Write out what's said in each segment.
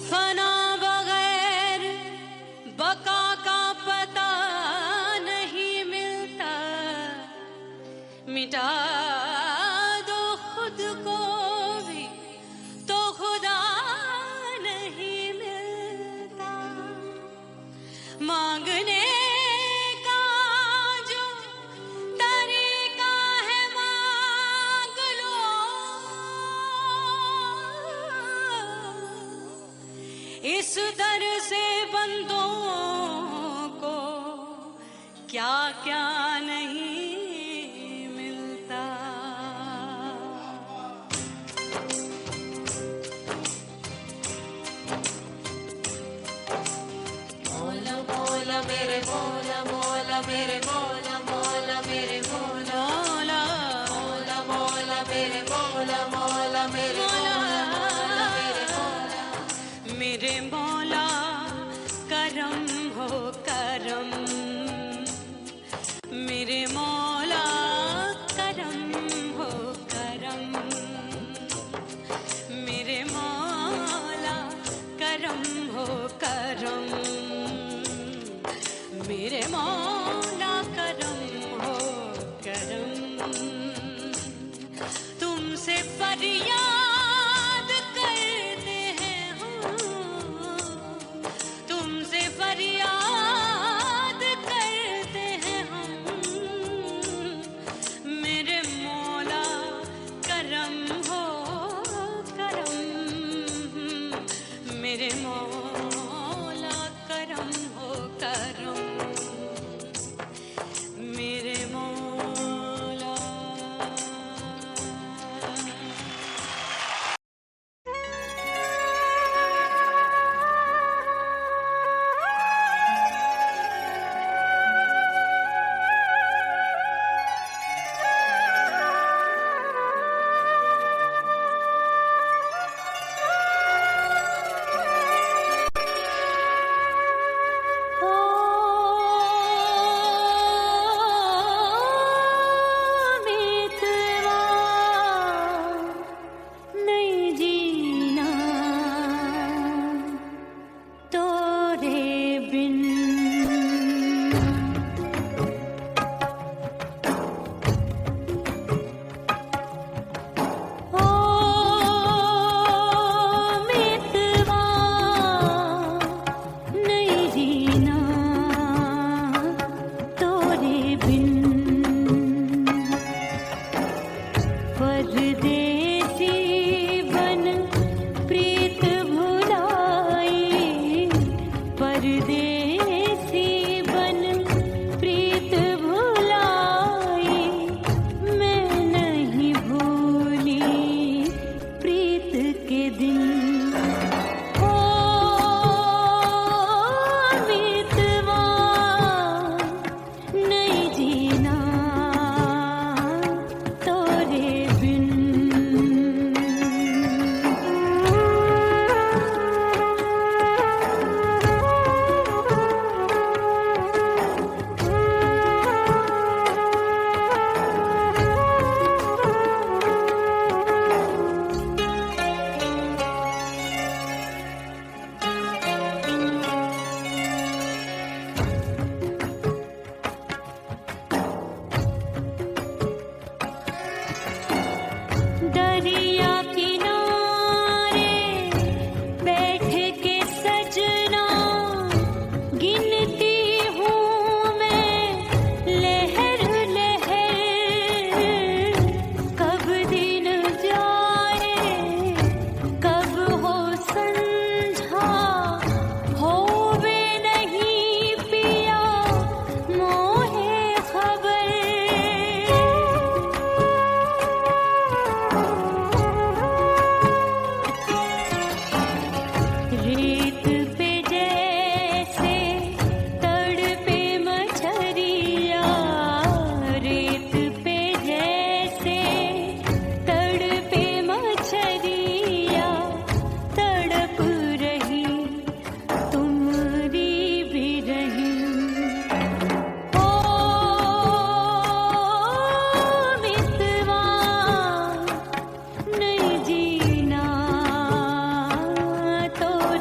फना बगैर बका का पता नहीं मिलता, मिटा दो खुद को भी तो खुदा नहीं मिलता। मांगने का जो तरीका है मांग लो, इस दर से बंदों को क्या क्या नहीं मिलता। मौला मौला मेरे मौला मौला मेरे मौला मौला मेरे मौला मौला मौला मेरे मौला मौला मेरे मौला मेरे मौला मेरे मौला करम हो करम, मेरे मौला करम हो करम, मेरे मौला करम हो करम, मेरे मौला करम हो करम। तुमसे फरियाद करते हैं हम, तुमसे फरियाद करते हैं हम, मेरे मौला करम हो करम, मेरे मौला करम हो करम, मेरे मौला।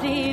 रे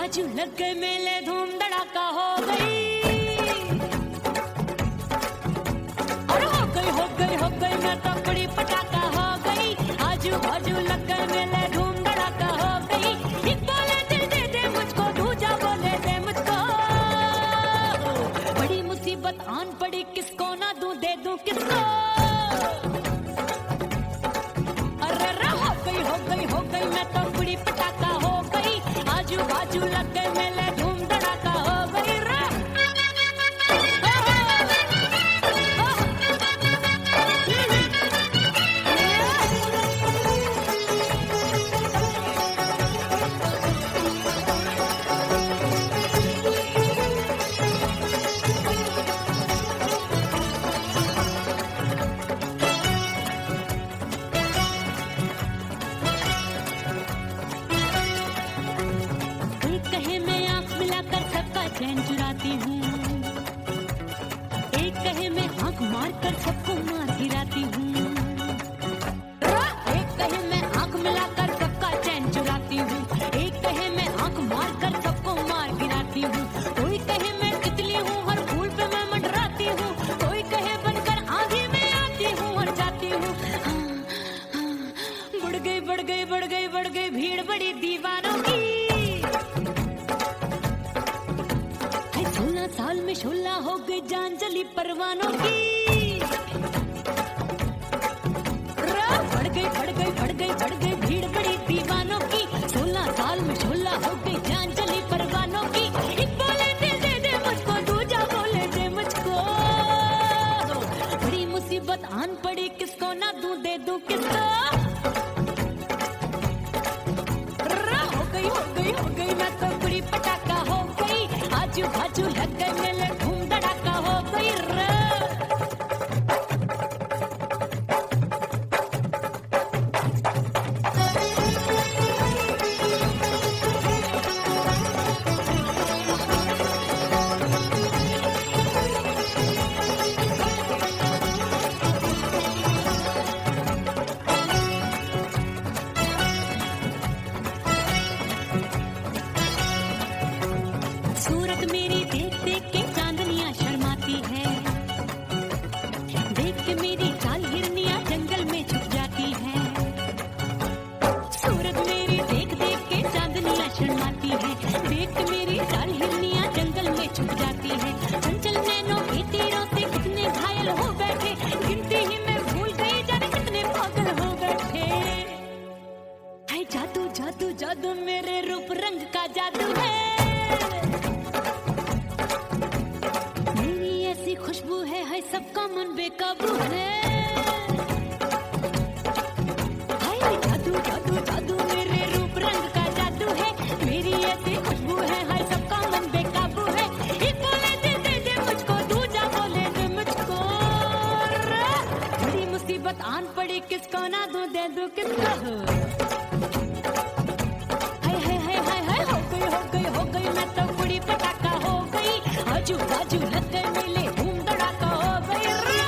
बाजू लग गए मेले, धूम धड़ाका हो गई। और हो गई मैं तो बड़ी पटाखा हो गई। आजू बाजू लग गए मेले, धूम धड़ाका हो गई। एक बोले दिल दे दे मुझको, दूजा बोले दे मुझको। बड़ी मुसीबत आन पड़ी, किसको ना दूं दे दूं किसको। हो गई मैं तो बड़ी पटाखा हो गई। आजू बाजू लग गए मेले, धूम धड़ाका हो गई रे। चैन चुराती हूँ, एक कहे मैं आंख मार कर सबको मार गिराती हूँ। एक कहे मैं आंख मिलाकर सबका चैन चुराती हूँ, एक कहे मैं आंख मार कर सबको मार गिराती हूँ। कोई कहे मैं तितली हूँ, हर फूल पे मैं मंडराती हूँ। कोई कहे बनकर आंधी में आती हूँ और जाती हूँ। बढ़ गई भीड़ बड़ी दीवानों की। 16 साल में शोला हो गई, जान जली परवानों की। बढ़ गई भीड़ बड़ी दीवानों की। 16 साल में शोला हो गई, जान जली परवानों की। एक बोले दिल दे दे मुझको, दूजा बोले दे मुझको। बड़ी मुसीबत आन पड़ी, किसको ना दूं दे दूं किसको। हो गई मैं तो बड़ी पटाखा हो गई। आजू बाजू लग गए मेले, धूम धड़ाका हो गई रे। सूरत मेरी देख देख के चांदनियां शर्माती है। देख के मेरी चाल हिरनियां जंगल में छुप जाती है। सूरत मेरी देख देख के चांदनियां शर्माती है। देख के मेरी चाल हिरनियां जंगल में छुप जाती है। चंचल नैनों के तीरों से कितने घायल हो बैठे, गिनती ही मैं भूल गई जाने कितने पागल हो बैठे। हाय जादू जादू जादू मेरे रूप रंग का जादू है। खुशबू है सबका मन बेकाबू है। हाय जादू जादू जादू मेरे रूप रंग का जादू है। मेरी ऐसी खुशबू है, हाय सबका मन बेकाबू है। एक बोले दिल दे दे मुझको, दूजा बोले दे मुझको। बड़ी मुसीबत आन पड़ी, किसको ना दूं दे दूं किसको। हो गई मैं तो बड़ी पटाखा हो गई। आजू बाजू लग गए मेले, धूम धड़ाका हो गई रे।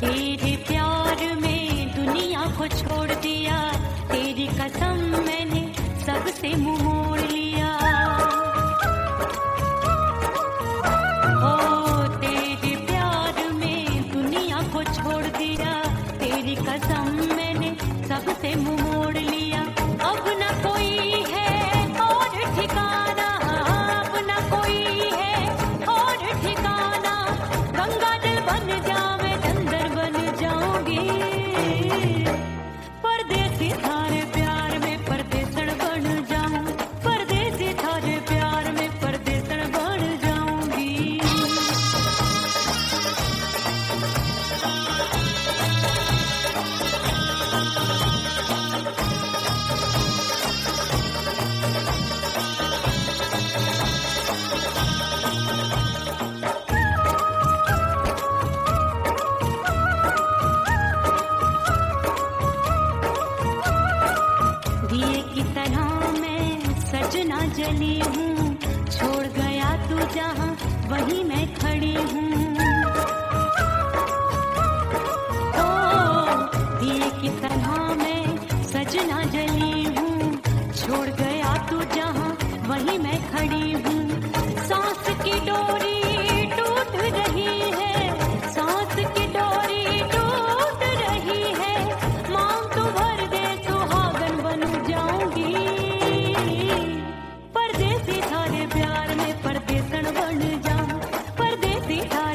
तेरे प्यार में दुनिया को छोड़ दिया, तेरी कसम मैंने सबसे मुंह मोड़ लिया। ओ तेरे प्यार में दुनिया को छोड़ दिया, तेरी कसम मैंने सबसे मुंह मोड़ लिया। अब न कोई है और ठिकाना, अब न कोई है और ठिकाना। गंगा जल बन जावे चंदर बन जाऊंगी, परदेसी थारे प्यार में परदेसण बन जाऊं, परदेसी थारे प्यार में परदेसण बन जाऊंगी। दिए की तरह मैं सजना जली हूँ, छोड़ गया तू जहाँ वहीं मैं खड़ी हूँ। ओ दिए की तरह मैं सजना जली हूँ, छोड़ गया तू जहाँ वहीं मैं खड़ी हूँ। सांस की डोरी टूट रही है, सांस की डोरी टूट रही है। मांग तू भर दे सुहागन बन जाऊंगी, परदेसी थारे प्यार में परदेसण बन जाऊं, परदेसी थारे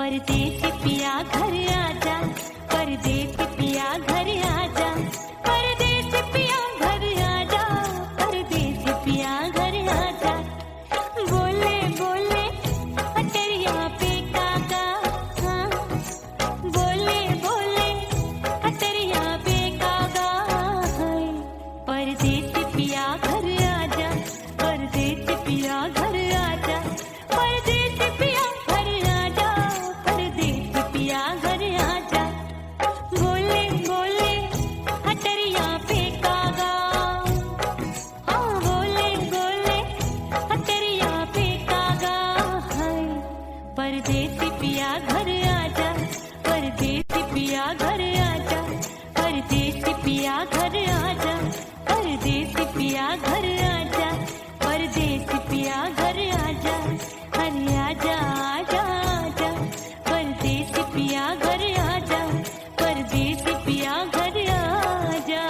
परदेसी पिया घर आजा, परदेसी पिया घर आजा, परदेसी पिया घर आजा, परदेसी पिया घर आजा। बोले बोले अटरिया पे काका, हाँ बोले बोले अटरिया पे काका, परदेसी पिया घर आजा, परदेसी पिया घर आजा, परदेसी पिया घर आजा, परदेसी पिया घर आजा। बोले बोले अटरिया पे कागा, हाँ बोले बोले अटरिया पे कागा, हाय परदेसी पिया घर आजा, परदेसी पिया घर आजा, परदेसी पिया घर आजा, परदेसी पिया घर आजा, परदेसी पिया घर आजा, अरे आजा आजा आजा, परदेसी पिया घर आजा, परदेसी पिया घर आजा।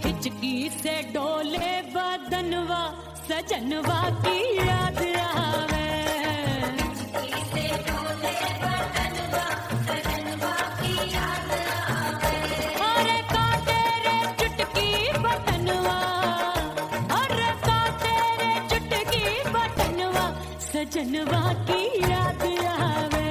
हिचकी से डोले बदनवा, सजनवा की याद आवे, अरे काटे रे चुटकी बटनवा, अरे काटे रे चुटकी बटनवा, सजनवा की याद आवे।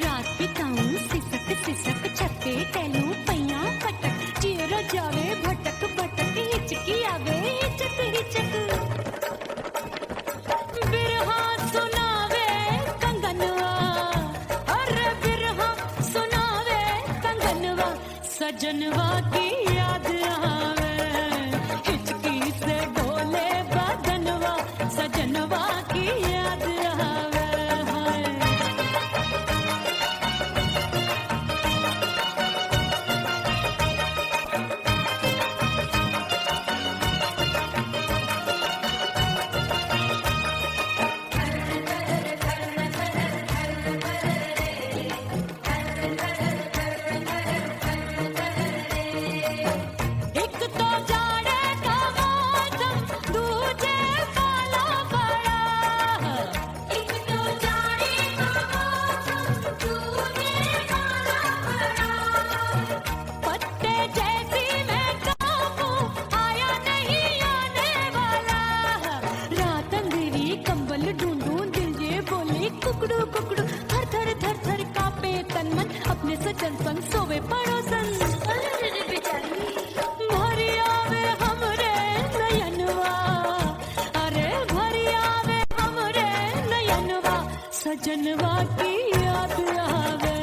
रात बिताऊं सिसक सिसक छते टैलू पैया पटक, चेहरा जावे भटक भटक, हिचकी आवे हिचक हिचक, बिरहा सुनावे कंगनवा, अरे बिरहा सुनावे कंगनवा, सजनवा की याद आवे, हिचकी से डोले बदनवा, सजनवा की याद आवे, हाय। एक तो जाड़े का मौसम, दूजे काला पड़ा, एक तो जाड़े का मौसम, दूजे काला पड़ा, पत्ते जैसी मैं काबू आया नहीं आने वाला, रात अंधेरी कंबल ढूंढूं, दिल ये बोले कुकड़ू कुकड़ू, थर थर थर थर कांपे तन मन, अपने सजन संग सोवे पड़ोसन, भरी आवे हमरे नयनवा, अरे भरी आवे हमरे नयनवा, सजनवा की याद आवे।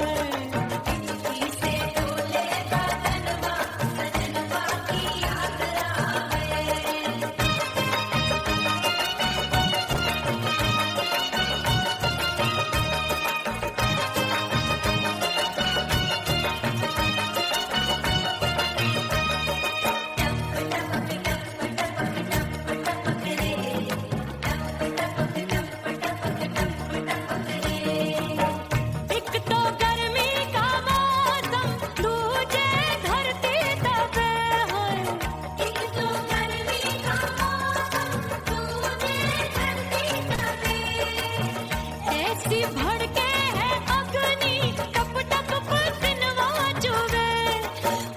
एक तो गर्मी का मौसम, दूजे धरती दबे, हाय एक तो गर्मी का मौसम, दूजे धरती दबे, ऐसी भड़के है अग्नि, टप टप पसीनवा चुभे,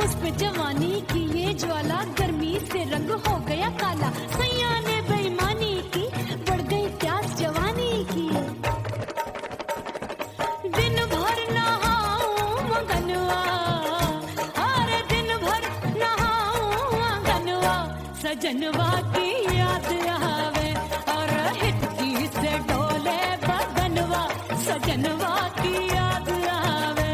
उसमें जवानी की ये ज्वाला, गर्मी से रंग हो गया काला, सैया ने बेईमानी की, बढ़ गई प्यास जवानी की, दिन भर नहाऊं मगन सजनवा की याद आवे और हिचकी से डोले बदनवा सजनवा की याद आवे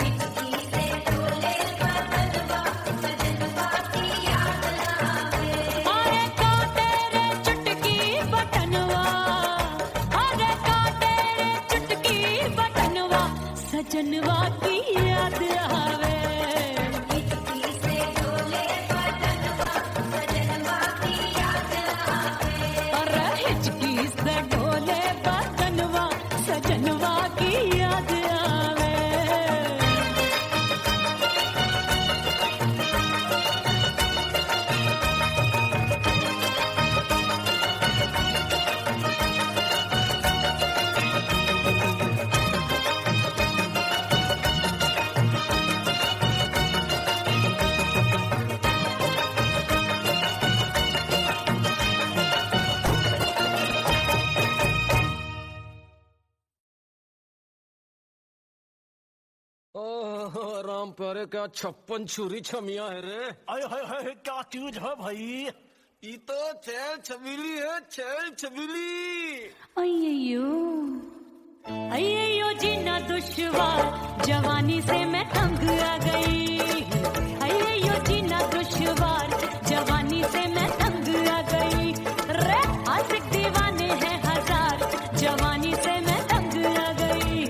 हिचकी से डोले बदनवा सजनवा की याद आवे अरे का तेरे चुटकी बटनवा अरे का तेरे चुटकी बटनवा सजनवा की याद आवे सजनवा की याद आवे राम प्यारे क्या 56 छुरी छमिया है रे। हाय हाय हाय क्या चीज है भाई। ये तो छैल छबीली है, छैल छबीली। अय्यो जीना दुश्वार जवानी से मैं तंग आ गई अय्यो जीना दुश्वार जवानी से मैं तंग आ गई रे आशिक दीवाने हैं हजार जवानी से मैं तंग आ गई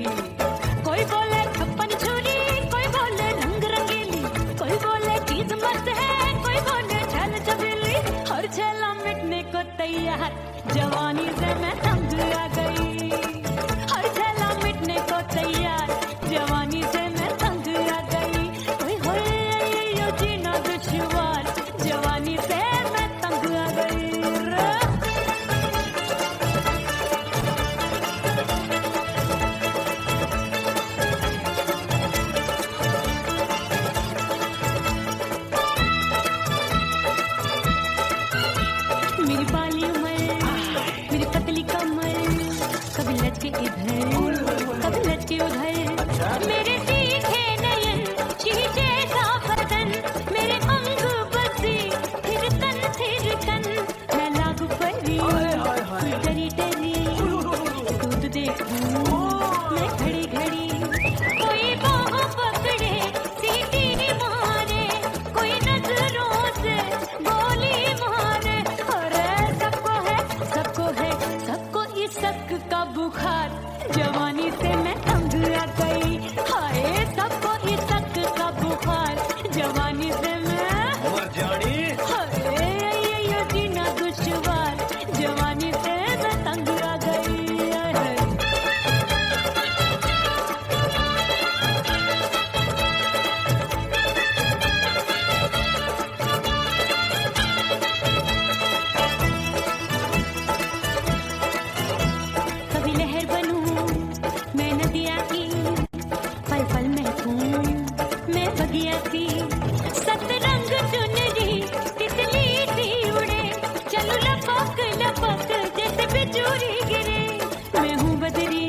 कोई बोले 56 छुरी कोई बोले रंग रंगीली कोई बोले चीज मस्त है कोई बोले छैल छबीली हर छैला मिटने को तैयार जवानी से मैं तंग आ गई हर छैला मिटने को तैयार जवानी से मैं तंग आ गई ओए होए ये जीना दुश्वार जवानी से मैं तंग आ गई मेरी बाली उमर मेरी पतली कमर कभी लचके इधर कभी लचके उधर मेरे तीखे नयन शीशे सा बदन मेरे अंग बसे फिर तन मैं लागू परी डरी डरी दूध देखूं मैं घड़ी घड़ी कोई बाह पकड़े सीटी मारे कोई नजरों से गोली मारे अरे सबको इसक का बुखार जवानी से मैं तंग आ गई हाय सबको इसक का बुखार जवानी से मैं मर जानी हाय ये जीना दुश्वार जवानी से मैं तंग आ गई कभी लहर बनूं मैं नदिया की पल पल महकूं मैं बगिया की सतरंग चुनरी तितली सी उड़े चलो लपक लपक जैसे बिजली गिरे मैं हूँ बदरी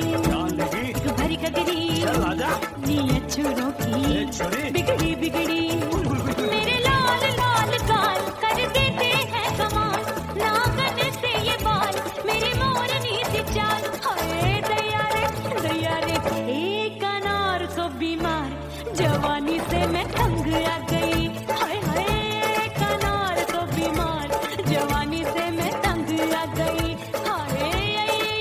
तू भरी कगरी नी अछूरों की बिगड़ी बिगड़ी मेरे लाल लाल गाल कर देते हैं कमाल नागन से ये बाल मेरी मोरनी सी चाल हाय दया रे एक अनार को बीमार जवानी से मैं तंग आ गई हाय हाय एक अनार को बीमार जवानी से मैं तंग आ गई हाय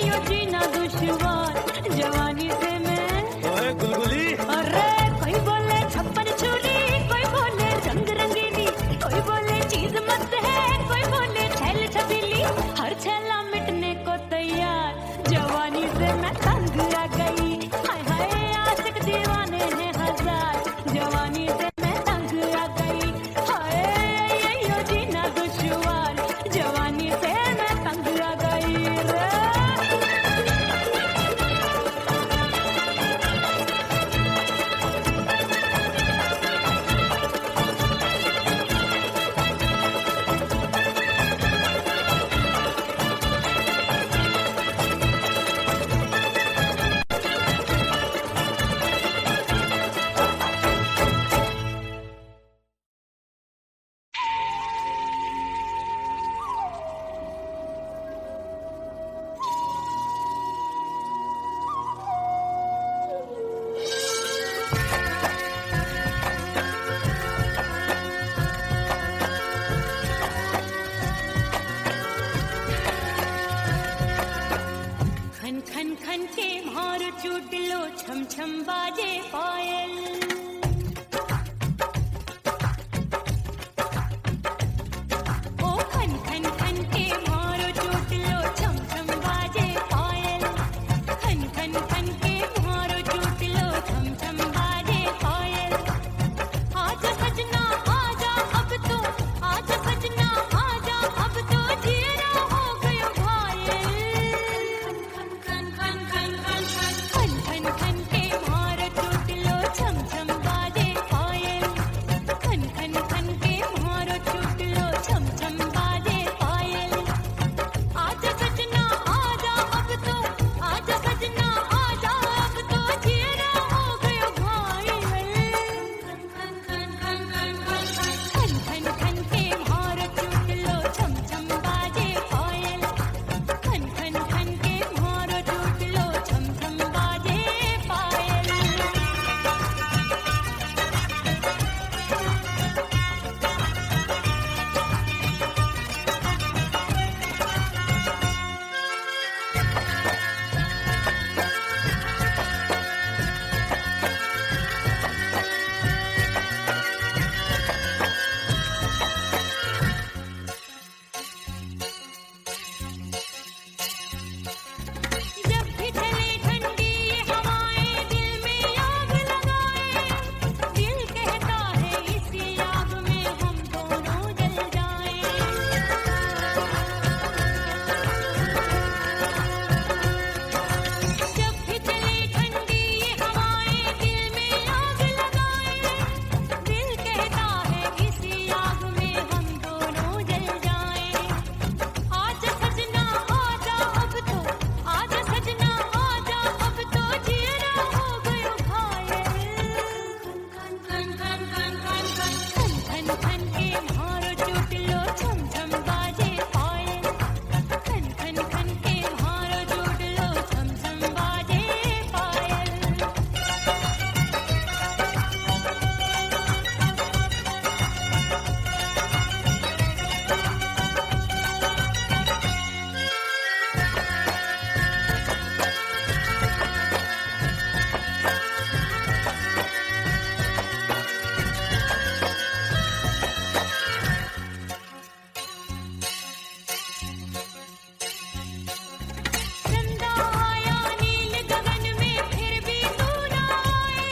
ये जीना दुश्वार जवानी से मैं ओए गुलगुली अरे कोई बोले 56 छुरी कोई बोले रंग रंगीली कोई बोले चीज मस्त है कोई बोले छैल छबीली हर छैला मिटने को तैयार जवानी से मैं तंग आ गई हाय हाय आशिक दीवाने हैं हजार जवानी से मैं तंग आ गई हाय ये जीना दुश्वार जवानी से मैं तंग आ गई खन खन के मारो चूट लो छम छम बाजे पायल ओ खन खन खन के मारो चूट लो छम छम बाजे पायल खन खन खन के मारो चूट लो छम छम बाजे पायल आजा सजना आजा अब तो आजा सजना आजा अब तो जीना हो गयो घायल खन खन खन खन खन खन खन खन के मारो चूट लो छम छम बाजे पायल खन खन खन के मारो चूट लो छम छम बाजे पायल आजा सजना आजा अब तो आजा सजना आजा अब तो जीना हो गयो घायल खन खन खन खन खन खन खन खन के मारो चूट लो छम छम बाजे पायल खन खन खन के मारो चूट लो छम छम बाजे पायल जब भी चले ठंडी ये हवाएं दिल में आग लगाए दिल कहता है इसी आग में हम दोनों जल जाएं जब भी चले ठंडी ये हवाएं दिल में आग लगाए दिल कहता है इसी आग में हम दोनों जल जाएं आजा सजना आजा अब तो आजा सजना आजा अब तो जीना हो गयो घायल खन खन खन खन खन खन खन खन के मारो चूट लो छम छम बाजे पायल खन खन खन के मारो चूट लो छम छम बाजे पायल चंदा आया नील गगन में फिर भी तू ना आए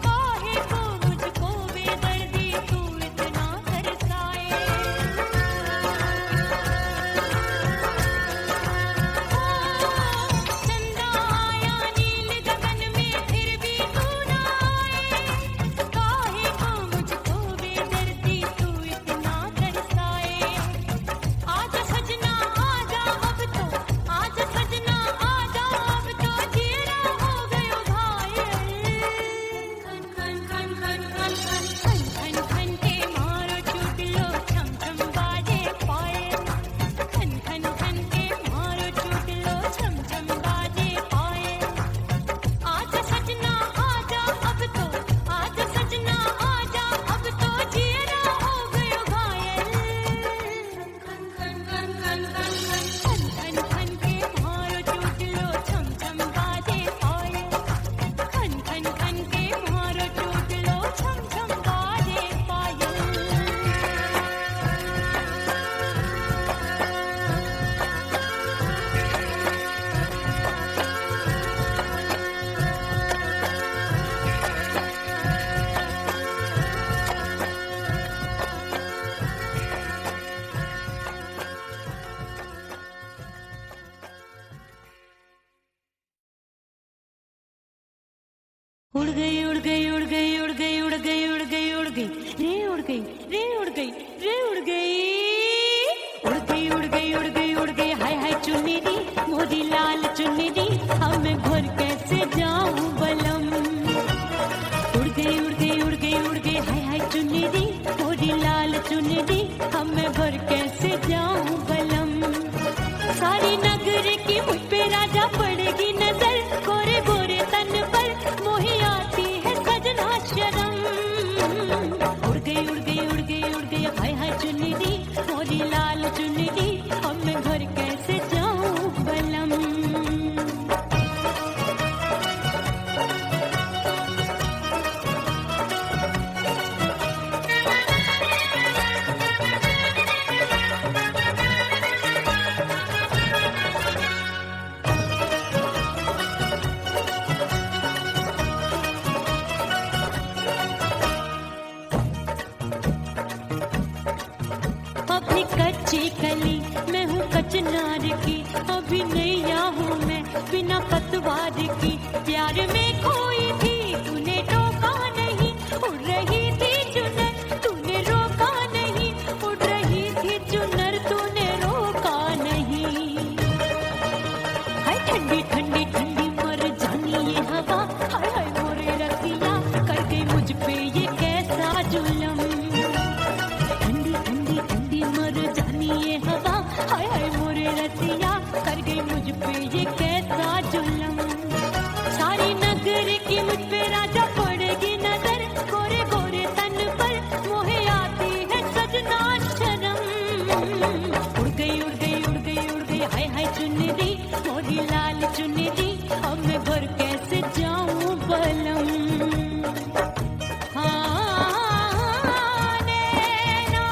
काहे को मुझको बेदर्दी तू इतना तरसाए चंदा आया नील गगन में फिर भी तू ना आए काहे को मुझको बेदर्दी तू इतना तरसाए आजा सजना आजा अब तो आजा सजना आजा अब तो जीना हो गयो घायल खन खन खन खन खन खन खन खन के मारो चूट लो छम छम बाजे पायल खन खन खन के मारो चूट लो छम छम बाजे पायल आजा सजना आजा अब तो आजा सजना आजा अब तो जीना हो गयो घायल खन खन खन खन खन खन खन खन के मारो चूट लो छम छम बाजे पायल खन खन खन के मारो चूट लो छम छम बाजे पायल उड़ गई उड़ गई उड़ गई उड़ गई उड़ गई उड़ गई उड़ गई रे उड़ गई रे उड़ गई रे उड़ गई उड़ गई उड़ गई उड़ गई उड़ गई हाय हाय चुन्नी दी मोदी लाल चुन्नी दी अब मैं घर कैसे जाऊं बलम उड़ गई उड़ गई उड़ गई उड़ गई हाय हाय चुन्नी दी मोदी लाल चुन्नी दी अब मैं घर कैसे जाऊं बलम सारी नगर की मुझ पे राजा पड़ेगी नजर गोरे गोरे तन पर मोही आती है सजना शर्म उड़ गई उड़ गई उड़ गई उड़ गई हाय हाय चुन्नी दी मोरी लाल चुन्नी दी अब मैं घर कैसे जाऊं बलम कली कली मैं हूँ कचनार की, अभी नैया हूँ मैं बिना पतवार की। प्यार में खोई थी तूने टोका नहीं, उड़ रही थी चुनर तूने रोका नहीं, उड़ रही थी चुनर तूने रोका नहीं। हाय ठंडी ठंडी ठंडी मर जानी ये हवा, हाय हाय मोरे रतिया कर गई मुझ पे ये कैसा जुल्म। ठंडी ठंडी ठंडी मर जानी ये हवा, हाय हाय मोरे रतिया कर गई मुझ पे ये कैसा जुल्म। सारी नगर की मुझ पे राजा पड़ेगी नजर, गोरे गोरे तन पर मोहे आती है सजना शर्म। उड़ गई उड़ गई उड़ गई उड़ गई हाय हाय चुनरी मोरी लाल चुनरी, अब मैं घर कैसे जाऊं बलम। हाँ नैना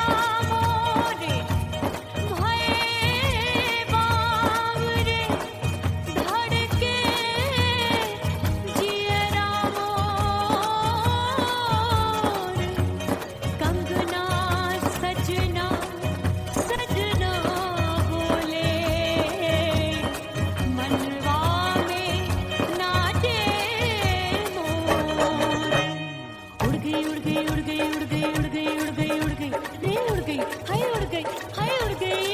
मोरे भये बावरे, धड़के जियरा मोर, कंगना सजना सजना बोले, मनवा में नाचे मोर। उड़ गई उड़ गई उड़ गई उड़ गई उड़ गई उड़ गई उड़ गई रे उड़ गई हाय उड़ गई हाय उड़ गई।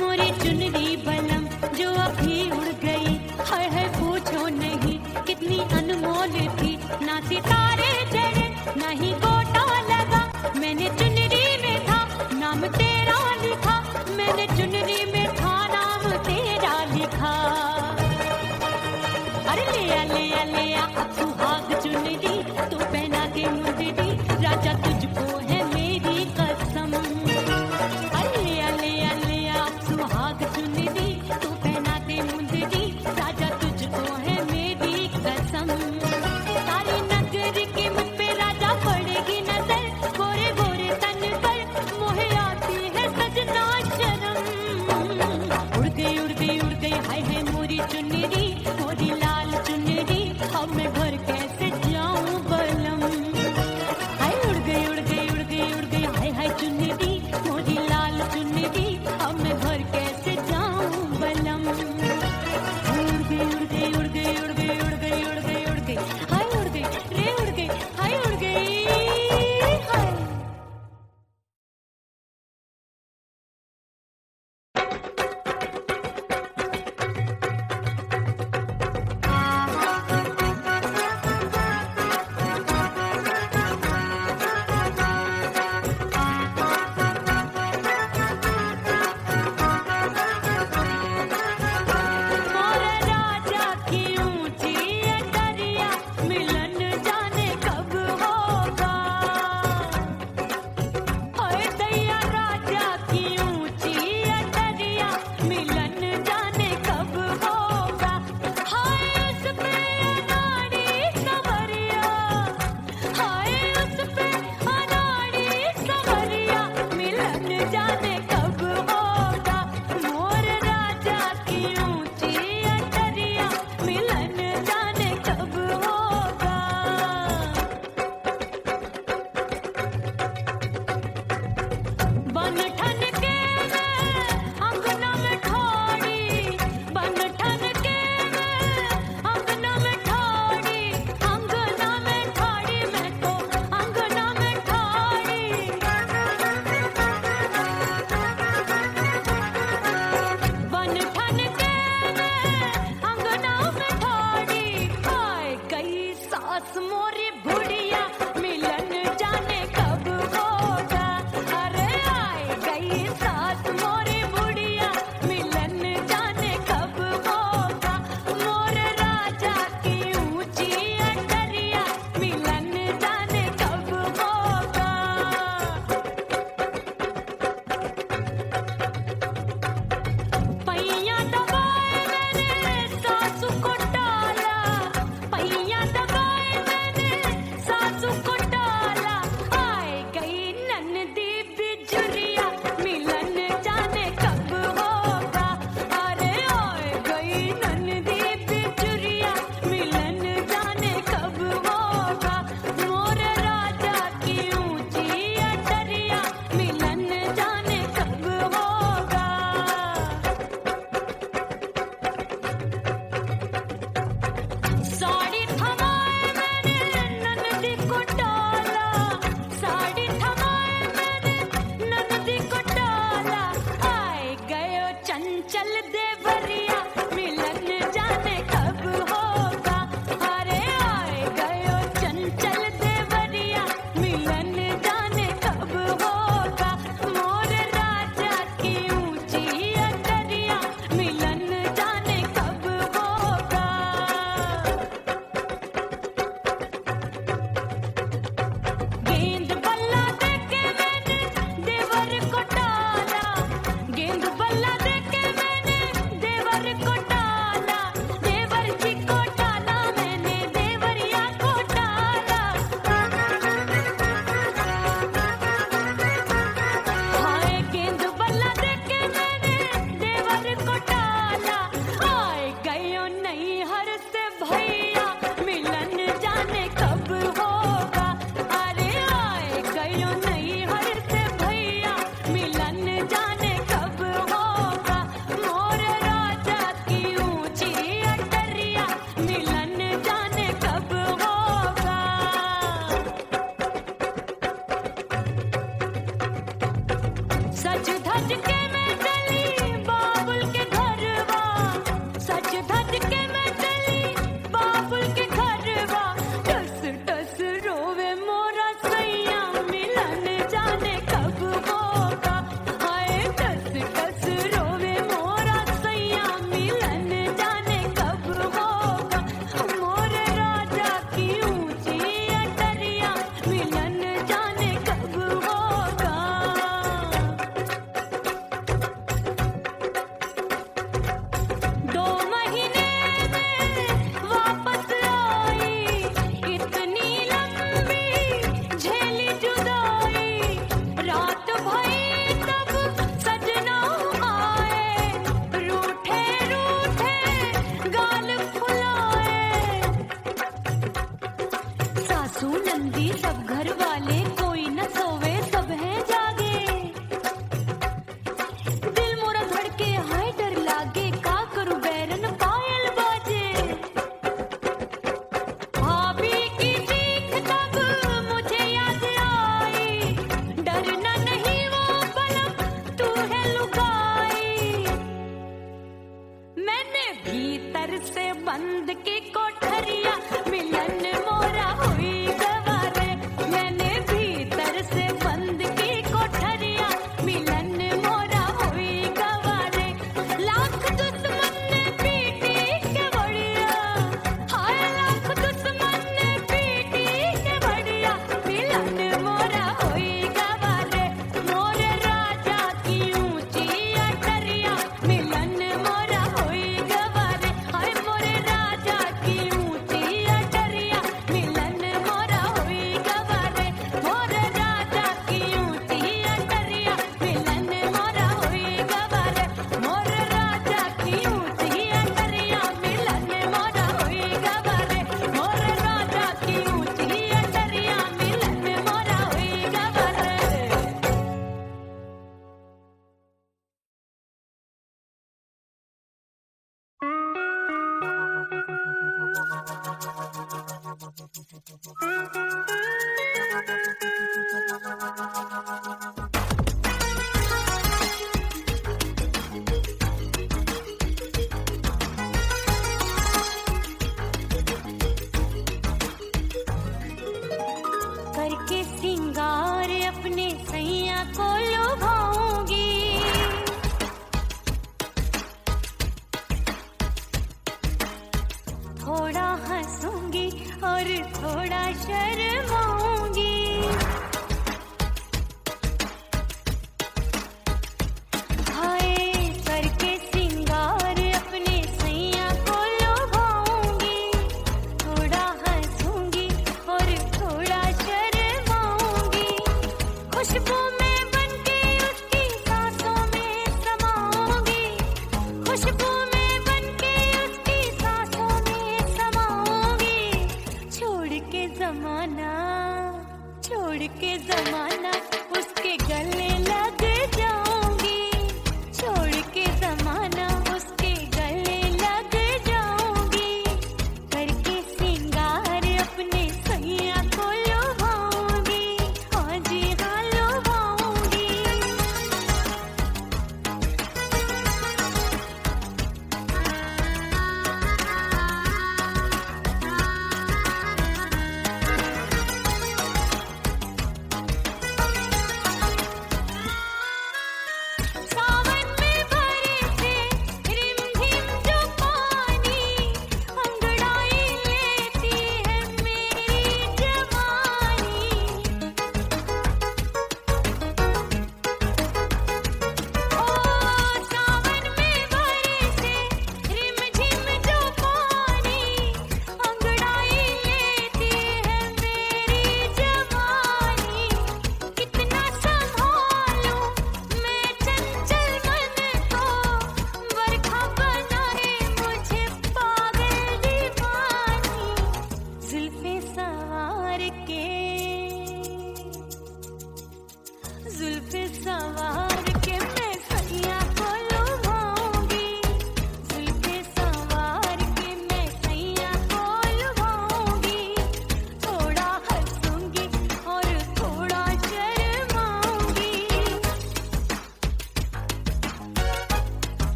मोरी चुनरी बलम जो अभी उड़ गई, हाय हाय पूछो नहीं कितनी अनमोल थी। ना सितारे चढ़े ना ही गोटा लगा, मैंने चुनरी में था नाम तेरा लिखा, मैंने चुनरी में था नाम तेरा लिखा। अरे ले आ अब सुहाग चुनरी तू पहना के मुंदरी, राजा तुझको है मेरी कसम। अरे ले आ अब सुहाग चुनरी तू पहना के मुंदरी, राजा तुझको है मेरी कसम। सारी नगरी की मुझ पे राजा पड़ेगी गेंद बल्ला देके मैंने देवर को टाला, देवर जी को टाला मैंने, देवरिया को टाला। हाय गेंद बल्ला देके मैंने देवर को टाला, आए गयो नहीं हर से भैया मिलन जाने कब होगा। अरे आए गयो नहीं हर से भैया मिलन जाने कब होगा। मोर राजा की ऊंची अटरिया मिलन जाने कब होगा। सच धज के मैं चली बाबुल के घरवा, सच धज के मैं चली बाबुल के घरवा। टस टस रोवे मोरा सैया मिलन जाने कब होगा। हाय टस टस रोवे मोरा सैया मिलन जाने कब होगा। मोर राजा की ऊंची अटरिया मिलन जाने कब होगा। 2 महीने में वापस आई, इतनी लंबी झेली जुदाई। रात भई तब सजना आए, रूठे रूठे गाल फुलाए। सासू नंदी सब घर वाले कोई न सोवे सब हैं जागे। दिल मोरा धड़के हाय डर लागे, का करूं बैरन पायल बाजे। भाभी की चीख तब मुझे याद आई, डरना नहीं वो बलम तू है लुगाई। मैंने भीतर से बंद की कोठरिया मिलन मोरा हुई गवारे। मैंने भीतर से बंद की कोठरिया मिलन मोरा हुई गवारे। लाख दुश्मन ने पीटी के बढ़िया, हाय लाख दुश्मन ने पीटी के बढ़िया मिलन मोरा हुई गवारे। मोर राजा की ऊंची अटरिया मिलन मोरा हुई गवारे। हाय मोर राजा की ऊंची अटरिया मिलन मोरा हुई गवारे। मोर राजा की ऊंची अटरिया मिलन मोरा हुई गवारे। मोर राजा की ऊंची अटरिया मिलन मोरा हुई गवारे। मोर राजा की ऊंची अटरिया मिलन मोरा हुई गवारे। करके सिंगार अपने सैया को लुभाऊंगी, थोड़ा हंसूंगी और थोड़ा शर्माऊंगी। हाय करके सिंगार अपने सैया को लुभाऊंगी, थोड़ा हंसूंगी और थोड़ा शर्माऊंगी। खुशबू में बनके उसकी सांसों में समाऊंगी, खुशबू में बनके उसकी सांसों में समाऊंगी। छोड़ के जमाना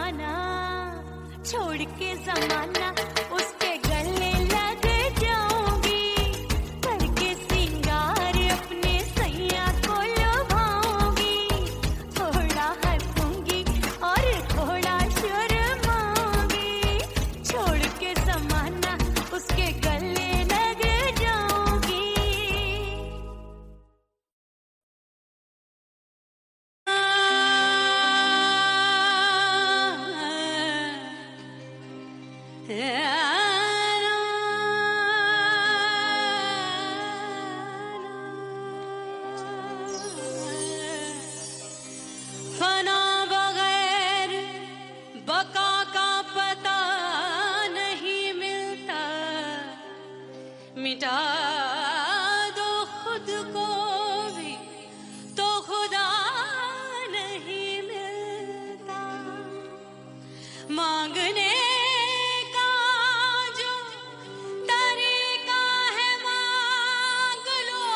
फसाना, छोड़ के जमाना उसके गले लग जाऊंगी, करके सिंगार अपने सैया को लुभाऊंगी, थोड़ा हंसूंगी और थोड़ा शर्माऊंगी, छोड़ के जमाना उसके गले लग जाऊंगी। फना बगैर बका का पता नहीं मिलता, मिटा दो खुद को भी तो खुदा नहीं मिलता, मांगने का जो तरीका है मांग लो,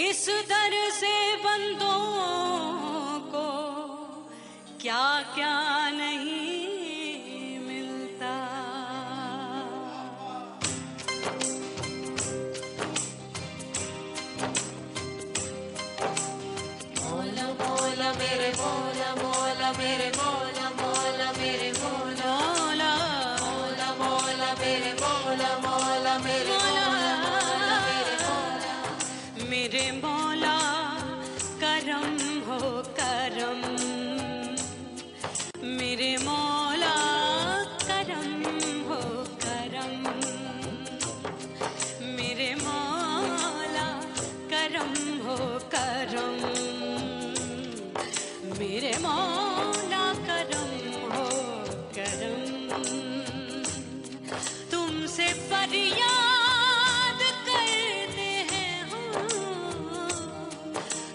इस दर से बंदों को क्या क्या नहीं मिलता। मौला मौला मेरे मौला मौला मेरे मौला मौला मेरे मौला मौला मौला मेरे मौला मौला मेरे मौला मेरे मौला मेरे मौला करम हो करम, मेरे मौला करम हो करम, मेरे मौला करम हो करम, मेरे मौला करम हो करम, तुमसे फरियाद करते हैं हम,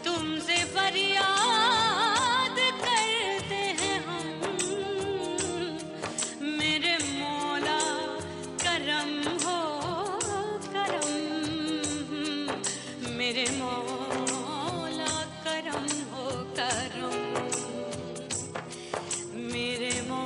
तुमसे फरियाद करते हैं हम, मेरे मौला करम हो करम, मेरे मौला करम हो करम, मेरे मौला।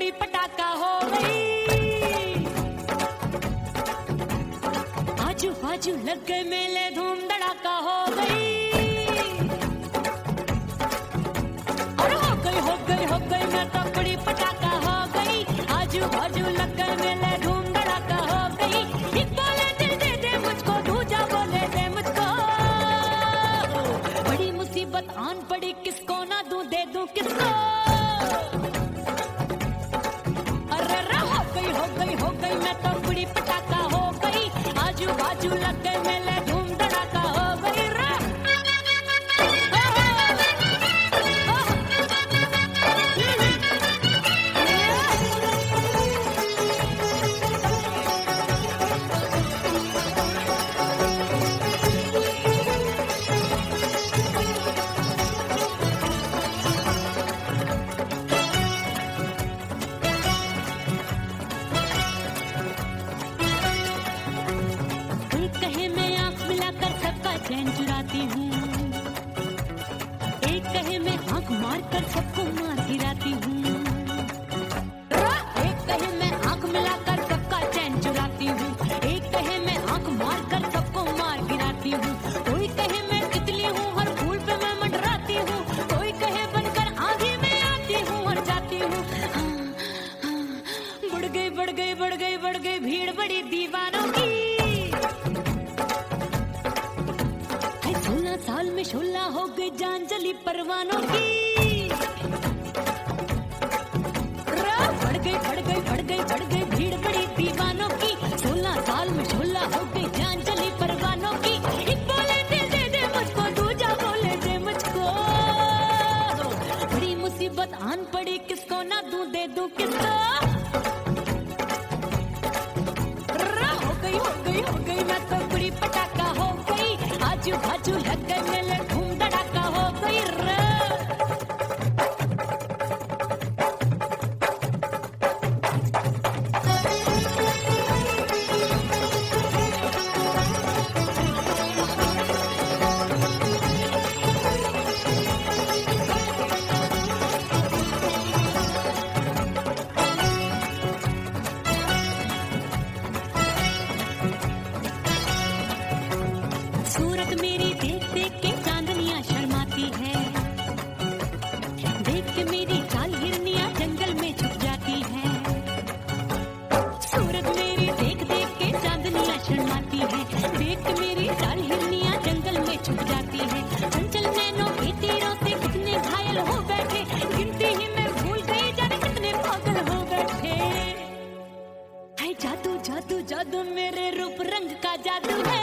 बड़ी पटाखा हो गई। आजू बाजू लग गए मेले, धूम धड़ाका हो गई। और हो गई मैं तो बड़ी पटाखा हो गई। आजू बाजू लग गए मेले, धूम धड़ाका हो गई। एक बोले दिल दे दे मुझको, दूजा बोले दे मुझको। बड़ी मुसीबत आन पड़ी, किसको ना दूं दे दूं किसको। हो गई मैं तो बड़ी पटाखा हो गई। आजू बाजू लग गए मेले, धूम धड़ाका हो गई रे। चैन चुराती हूँ, एक कहे मैं आंख मार कर सबको मार गिराती हूँ। एक कहे मैं आंख मिलाकर सबका चैन चुराती हूँ, एक कहे मैं आंख मार कर सबको मार गिराती हूँ। कोई कहे मैं तितली हूँ, हर फूल पे मैं मंडराती हूँ। कोई कहे बनकर आंधी में आती हूँ और जाती हूँ। बढ़ गई भीड़ बड़ी दीवानों की। 16 साल में शोला हो गई जान जली परवानों की। बढ़ गई भीड़ बड़ी दीवानों की। 16 साल में शोला हो गई जान जली परवानों की। एक बोले दिल दे दे मुझको, दूजा बोले दे मुझको। बड़ी मुसीबत आन पड़ी, किसको ना दूं दे दूं किसको। हो गई मैं तो बड़ी पटाखा हो गई। आजू बाजू लग गए मेले, धूम धड़ाका हो गई रे। सूरत मेरी देख देख के चांदनियां शर्माती है। देख के मेरी चाल हिरनियां जंगल में छुप जाती है। सूरत मेरी देख देख के चांदनियां शर्माती है। देख के मेरी चाल हिरनियां जंगल में छुप जाती है। चंचल नैनों के तीरों से कितने घायल हो बैठे, गिनती ही मैं भूल गई जाने कितने पागल हो बैठे। हाय जादू जादू जादू मेरे रूप रंग का जादू है।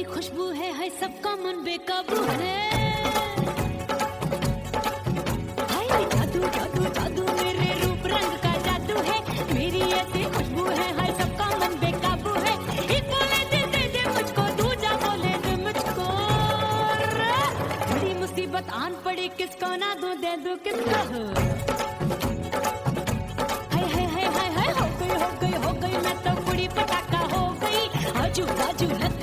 खुशबू है सबका मन बेकाबू है। हाय जादू जादू जादू मेरे रूप रंग का जादू है। मेरी ऐसी खुशबू है, हाय सबका मन बेकाबू है। एक बोले दिल दे दे मुझको, दूजा बोले दे मुझको। बड़ी मुसीबत आन पड़ी, किसको ना दूं दे दूं किसको। हाय हो गई मैं तो बड़ी पटाखा हो गई। आजू बाजू लग